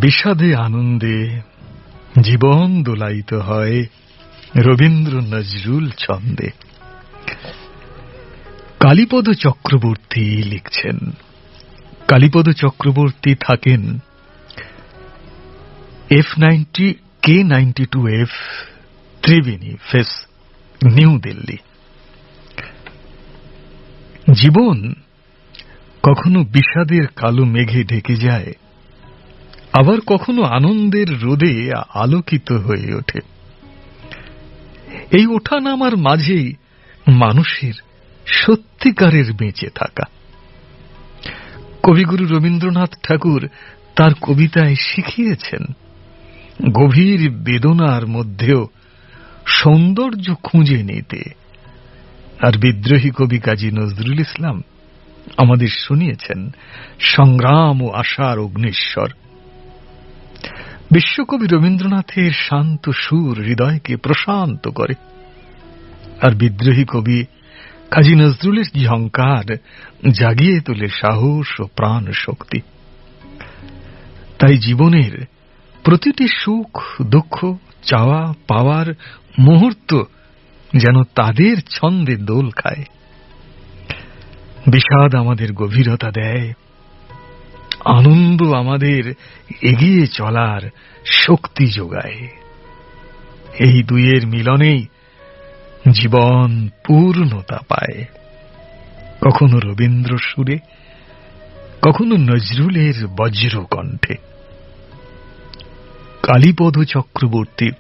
বিষাদে আনন্দে জীবন দোলাইত হয় রবীন্দ্র নজরুল ছন্দে। কালীপদ চক্রবর্তী লিখছেন। কালীপদ চক্রবর্তী থাকেন K92F Triveni phase, new Delhi. জীবন কখনো বিষাদের কালো মেঘে ঢেকে যায়, আবার কখনো আনন্দের রোদে আলোকিত হয়ে ওঠে। এই ওঠানামার মাঝেই মানুষের সত্যিকারের বেঁচে থাকা। কবিগুরু রবীন্দ্রনাথ ঠাকুর তার কবিতায় শিখিয়েছেন গভীর বেদনার মধ্যেও সৌন্দর্য খুঁজে নিতে। আর বিদ্রোহী কবি কাজী নজরুল ইসলাম আমাদের শুনিয়েছেন সংগ্রাম ও আশার অগ্নিশ্বর। বিশ্বকবি রবীন্দ্রনাথের শান্ত সুর হৃদয়কে প্রশান্ত করে, আর বিদ্রোহী কবি কাজী নজরুলের ঝংকার জাগিয়ে তোলে সাহস ও প্রাণ শক্তি। তাই জীবনের প্রতিটি সুখ দুঃখ, চাওয়া পাওয়ার মুহূর্ত যেন তাদের ছন্দে দোল খায়। বিষাদ আমাদের গভীরতা দেয়, আনন্দ আমাদের এগিয়ে চলার শক্তি যোগায়। এই দুইয়ের মিলনেই জীবন পূর্ণতা পায়, কখনো রবীন্দ্র সুরে, কখনো নজরুলের বজ্র কণ্ঠে। কালীপদ চক্রবর্তীর